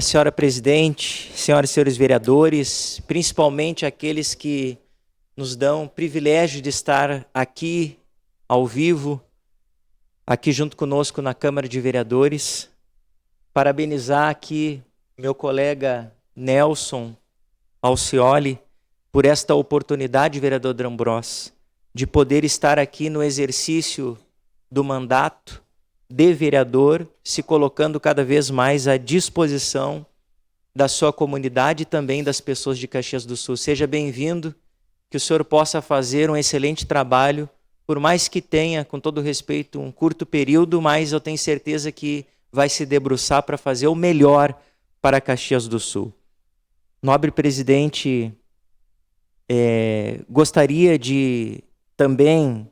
Senhora presidente, senhoras e senhores vereadores, principalmente aqueles que nos dão o privilégio de estar aqui ao vivo, aqui junto conosco na Câmara de Vereadores, parabenizar aqui meu colega Nelson Alcioli por esta oportunidade, vereador D'Ambrós, de poder estar aqui no exercício do mandato de vereador, se colocando cada vez mais à disposição da sua comunidade e também das pessoas de Caxias do Sul. Seja bem-vindo, que o senhor possa fazer um excelente trabalho, por mais que tenha, com todo respeito, um curto período, mas eu tenho certeza que vai se debruçar para fazer o melhor para Caxias do Sul. Nobre presidente, gostaria de também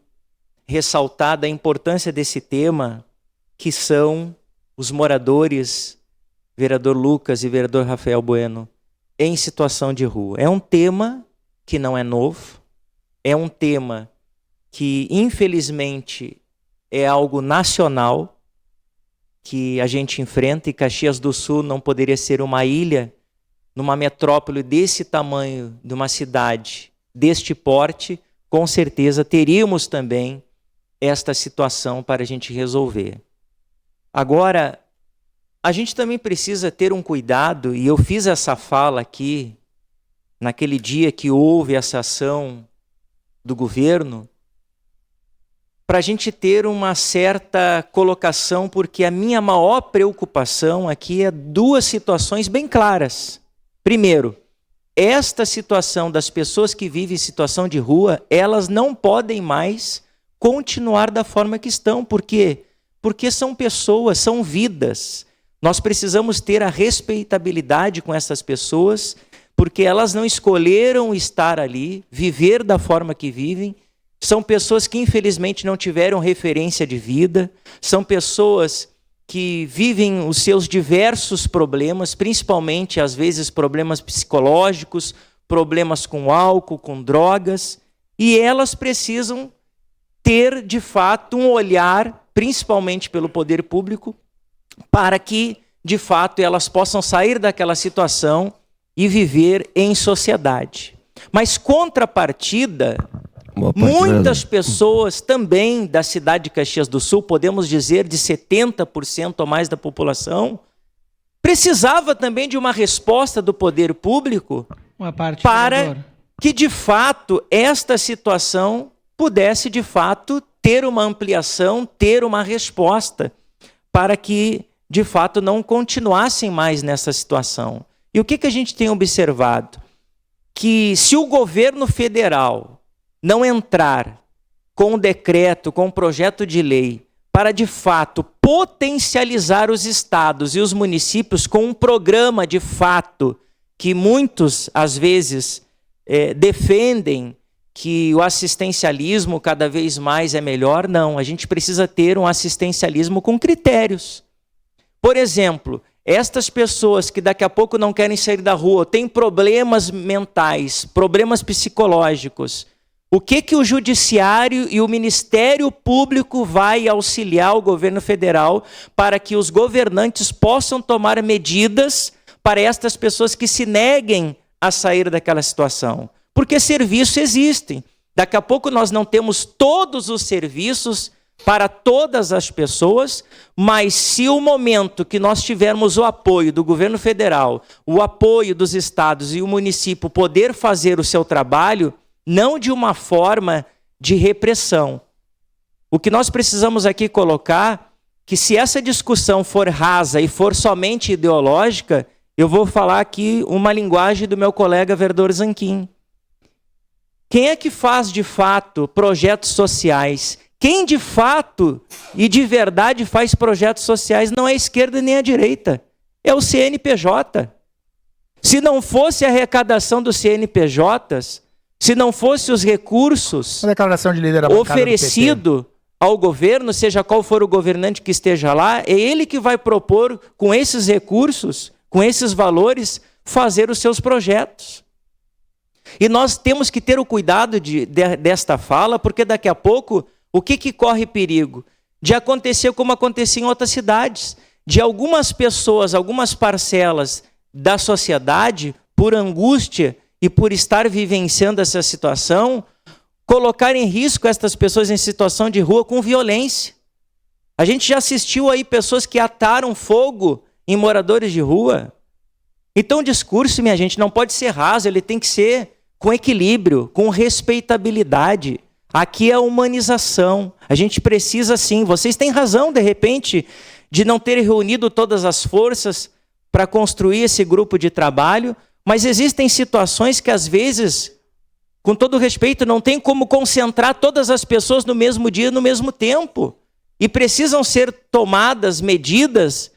ressaltar da importância desse tema, que são os moradores, vereador Lucas e vereador Rafael Bueno, em situação de rua. É um tema que não é novo, é um tema que, infelizmente, é algo nacional que a gente enfrenta, e Caxias do Sul não poderia ser uma ilha numa metrópole desse tamanho, de uma cidade deste porte. Com certeza teríamos também esta situação para a gente resolver. Agora, a gente também precisa ter um cuidado, e eu fiz essa fala aqui, naquele dia que houve essa ação do governo, para a gente ter uma certa colocação, porque a minha maior preocupação aqui é duas situações bem claras. Primeiro, esta situação das pessoas que vivem em situação de rua, elas não podem mais continuar da forma que estão. Por quê? Porque são pessoas, são vidas. Nós precisamos ter a respeitabilidade com essas pessoas, porque elas não escolheram estar ali, viver da forma que vivem. São pessoas que infelizmente não tiveram referência de vida, são pessoas que vivem os seus diversos problemas, principalmente às vezes problemas psicológicos, problemas com álcool, com drogas, e elas precisam ter de fato um olhar, principalmente pelo poder público, para que de fato elas possam sair daquela situação e viver em sociedade. Mas contrapartida, muitas pessoas também da cidade de Caxias do Sul, podemos dizer de 70% ou mais da população, precisava também de uma resposta do poder público para que de fato esta situação pudesse de fato ter uma ampliação, ter uma resposta, para que de fato não continuassem mais nessa situação. E o que a gente tem observado? Que se o governo federal não entrar com um decreto, com um projeto de lei, para de fato potencializar os estados e os municípios com um programa de fato, que muitos às vezes defendem que o assistencialismo cada vez mais é melhor, não. A gente precisa ter um assistencialismo com critérios. Por exemplo, estas pessoas que daqui a pouco não querem sair da rua, têm problemas mentais, problemas psicológicos, o que o Judiciário e o Ministério Público vai auxiliar o governo federal para que os governantes possam tomar medidas para estas pessoas que se neguem a sair daquela situação? Porque serviços existem. Daqui a pouco nós não temos todos os serviços para todas as pessoas, mas se o momento que nós tivermos o apoio do governo federal, o apoio dos estados e o município poder fazer o seu trabalho, não de uma forma de repressão. O que nós precisamos aqui colocar, que se essa discussão for rasa e for somente ideológica, eu vou falar aqui uma linguagem do meu colega vereador Zanquim. Quem é que faz de fato projetos sociais? Quem de fato e de verdade faz projetos sociais não é a esquerda nem a direita, é o CNPJ. Se não fosse a arrecadação dos CNPJs, se não fosse os recursos oferecidos ao governo, seja qual for o governante que esteja lá, é ele que vai propor, com esses recursos, com esses valores, fazer os seus projetos. E nós temos que ter o cuidado desta fala, porque daqui a pouco, o que corre perigo? De acontecer como acontecia em outras cidades, de algumas pessoas, algumas parcelas da sociedade, por angústia e por estar vivenciando essa situação, colocar em risco estas pessoas em situação de rua com violência. A gente já assistiu aí pessoas que ataram fogo em moradores de rua. Então o discurso, minha gente, não pode ser raso, ele tem que ser com equilíbrio, com respeitabilidade. Aqui é a humanização. A gente precisa sim, vocês têm razão, de repente, de não ter reunido todas as forças para construir esse grupo de trabalho, mas existem situações que às vezes, com todo respeito, não tem como concentrar todas as pessoas no mesmo dia, no mesmo tempo. E precisam ser tomadas medidas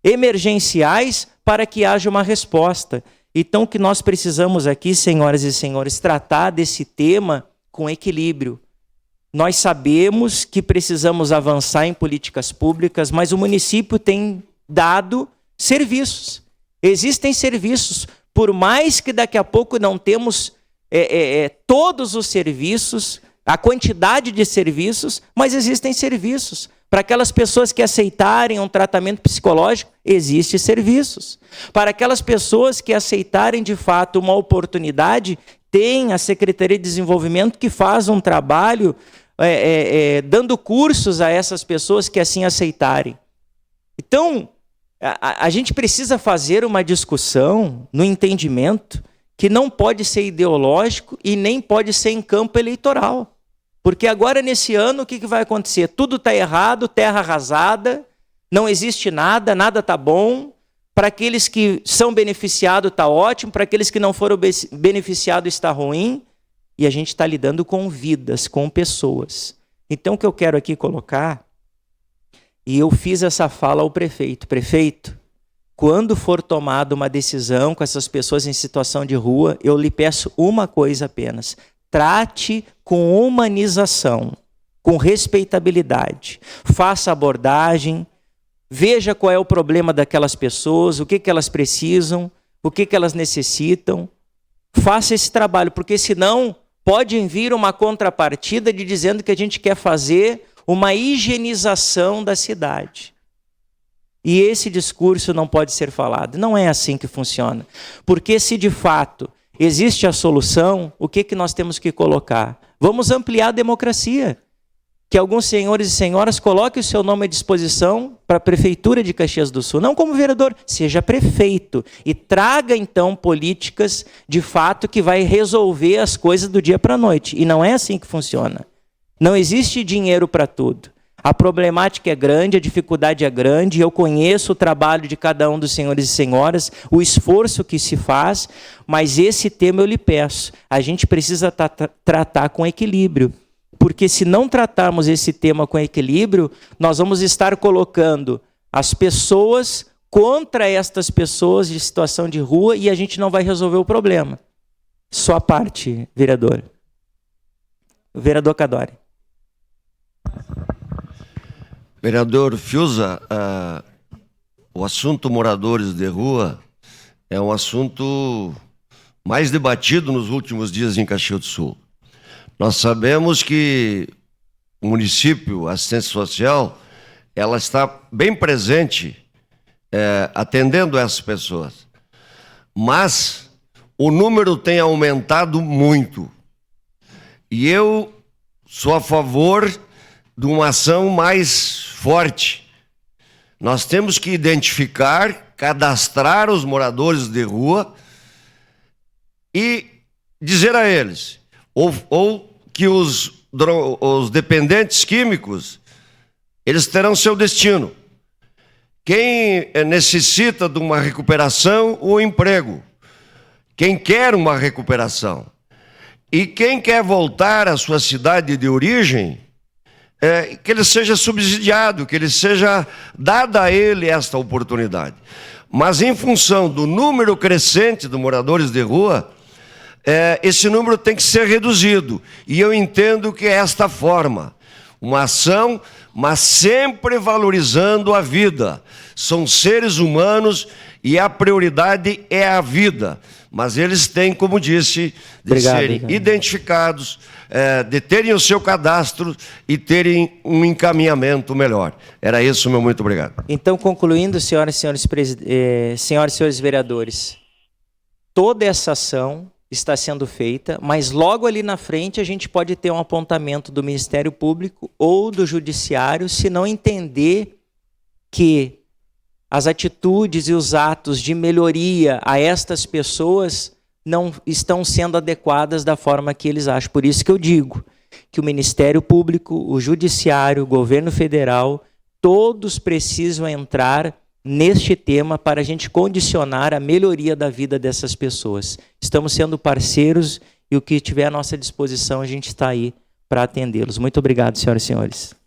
emergenciais para que haja uma resposta. Então, o que nós precisamos aqui, senhoras e senhores, tratar desse tema com equilíbrio. Nós sabemos que precisamos avançar em políticas públicas, mas o município tem dado serviços. Existem serviços, por mais que daqui a pouco não temos todos os serviços, a quantidade de serviços, mas existem serviços. Para aquelas pessoas que aceitarem um tratamento psicológico, existem serviços. Para aquelas pessoas que aceitarem de fato uma oportunidade, tem a Secretaria de Desenvolvimento que faz um trabalho dando cursos a essas pessoas que assim aceitarem. Então, a gente precisa fazer uma discussão no entendimento que não pode ser ideológico e nem pode ser em campo eleitoral. Porque agora, nesse ano, o que vai acontecer? Tudo está errado, terra arrasada, não existe nada, nada está bom. Para aqueles que são beneficiados está ótimo, para aqueles que não foram beneficiados está ruim. E a gente está lidando com vidas, com pessoas. Então, o que eu quero aqui colocar, e eu fiz essa fala ao prefeito. Prefeito, quando for tomada uma decisão com essas pessoas em situação de rua, eu lhe peço uma coisa apenas. Trate com humanização, com respeitabilidade. Faça abordagem, veja qual é o problema daquelas pessoas, o que elas precisam, o que elas necessitam. Faça esse trabalho, porque senão pode vir uma contrapartida de dizendo que a gente quer fazer uma higienização da cidade. E esse discurso não pode ser falado. Não é assim que funciona. Porque se de fato existe a solução, o que nós temos que colocar? Vamos ampliar a democracia. Que alguns senhores e senhoras coloquem o seu nome à disposição para a Prefeitura de Caxias do Sul. Não como vereador, seja prefeito. E traga, então, políticas, de fato, que vai resolver as coisas do dia para a noite. E não é assim que funciona. Não existe dinheiro para tudo. A problemática é grande, a dificuldade é grande, eu conheço o trabalho de cada um dos senhores e senhoras, o esforço que se faz, mas esse tema eu lhe peço, a gente precisa tratar com equilíbrio, porque se não tratarmos esse tema com equilíbrio, nós vamos estar colocando as pessoas contra estas pessoas de situação de rua e a gente não vai resolver o problema. Sua parte, vereador. Vereador Cadore. Vereador Fiuza, o assunto moradores de rua é um assunto mais debatido nos últimos dias em Caxias do Sul. Nós sabemos que o município, a assistência social, ela está bem presente atendendo essas pessoas. Mas o número tem aumentado muito. E eu sou a favor de uma ação mais forte. Nós temos que identificar, cadastrar os moradores de rua e dizer a eles, ou que os dependentes químicos, eles terão seu destino. Quem necessita de uma recuperação, o emprego. Quem quer uma recuperação. E quem quer voltar à sua cidade de origem, que ele seja subsidiado, que ele seja dada a ele esta oportunidade. Mas em função do número crescente de moradores de rua, esse número tem que ser reduzido. E eu entendo que é esta forma, uma ação, mas sempre valorizando a vida. São seres humanos e a prioridade é a vida. Mas eles têm, como disse, de serem identificados, de terem o seu cadastro e terem um encaminhamento melhor. Era isso, meu muito obrigado. Então, concluindo, senhoras e senhores vereadores, toda essa ação está sendo feita, mas logo ali na frente a gente pode ter um apontamento do Ministério Público ou do Judiciário, se não entender que as atitudes e os atos de melhoria a estas pessoas não estão sendo adequadas da forma que eles acham. Por isso que eu digo que o Ministério Público, o Judiciário, o Governo Federal, todos precisam entrar neste tema para a gente condicionar a melhoria da vida dessas pessoas. Estamos sendo parceiros e o que tiver à nossa disposição, a gente está aí para atendê-los. Muito obrigado, senhoras e senhores.